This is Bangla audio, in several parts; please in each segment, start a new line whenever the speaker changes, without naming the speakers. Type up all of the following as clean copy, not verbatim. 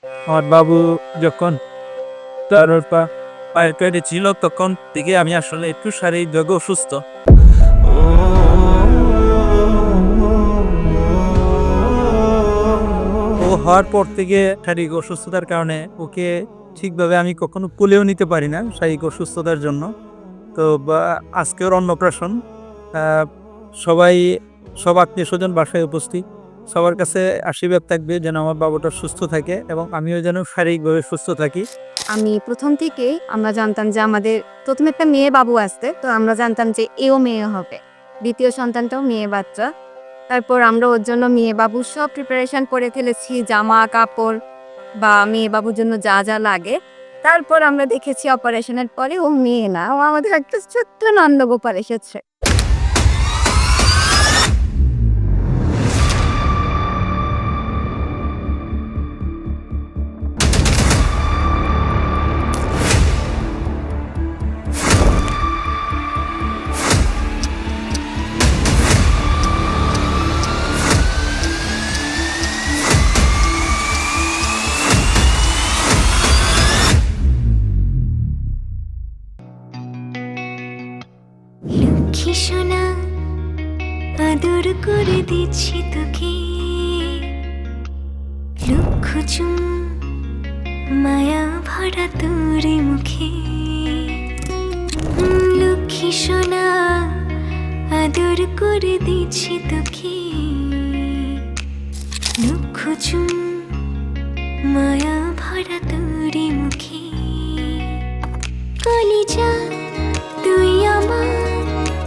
আমার বাবু যখন তার পায়ের পেটে ছিল তখন থেকে আমি আসলে একটু শারীরিকভাবে অসুস্থ। ও হওয়ার পর থেকে শারীরিক অসুস্থতার কারণে ওকে ঠিকভাবে আমি কখনো কোলেও নিতে পারি না শারীরিক অসুস্থতার জন্য। তো আজকে ওর অন্নপ্রাশন। সবাই সব আত্মীয়-স্বজন বাসায় উপস্থিত। সবার কাছে আশীর্বাদ থাকবে যেন আমার বাবুটা সুস্থ থাকে এবং আমিও যেন শারীরিকভাবে সুস্থ থাকি।
আমি প্রথম থেকেই আমরা জানতাম যে আমাদের প্রথমে একটা মেয়ে বাবু আসছে, তো আমরা জানতাম যে এও মেয়ে হবে। দ্বিতীয় সন্তানটাও মেয়ে বাচ্চা। তারপর আমরা ওর জন্য মেয়ে বাবুর সব প্রিপারেশন করে ফেলেছি, জামা কাপড় বা মেয়ে বাবুর জন্য যা যা লাগে। তারপর আমরা দেখেছি অপারেশনের পরে ও মেয়ে না, ও আমাদের একটা ছোট্ট নন্দগোপাল এসেছে।
লক্ষ্মী সোনা, আদর করে দিচ্ছি তোকে, লক্ষ চুম মায়া ভরা তোর মুখে। লক্ষ্মী সোনা, আদর করে দিচ্ছি তোকে, লক্ষ চুম মায়া ভরা তোর মুখে। কলিজা তুই আমার,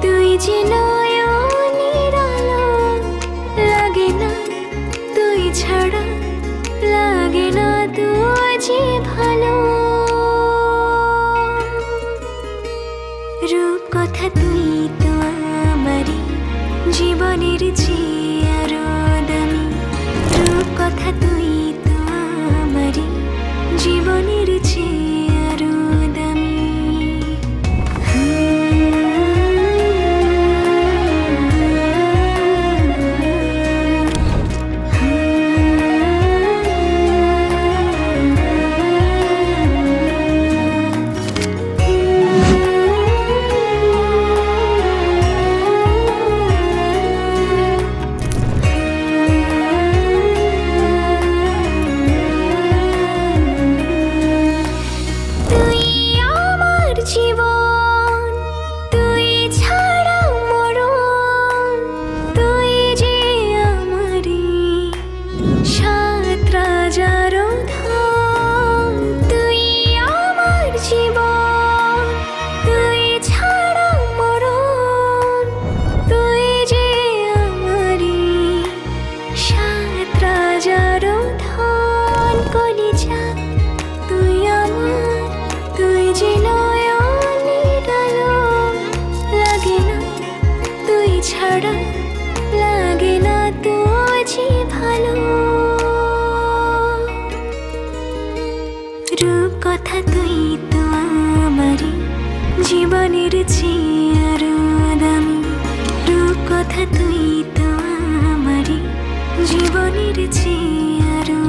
তুই যে নয়নের আলো, লাগে না তুই ছাড়া, লাগে না তুই যে ভালো। রূপ কথা তুই তো আমারই জীবনের চেয়ে আরো দামি। রূপ কথা তুই তো আমারই জীবনের চেয়ে আরো দামি। লাগে না তুই যে ভালো। রূপ কথা তুই তো আমারই জীবনের চেয়ে আরো দামি। রূপ কথা তুই তো আমারই জীবনের চেয়ে আরো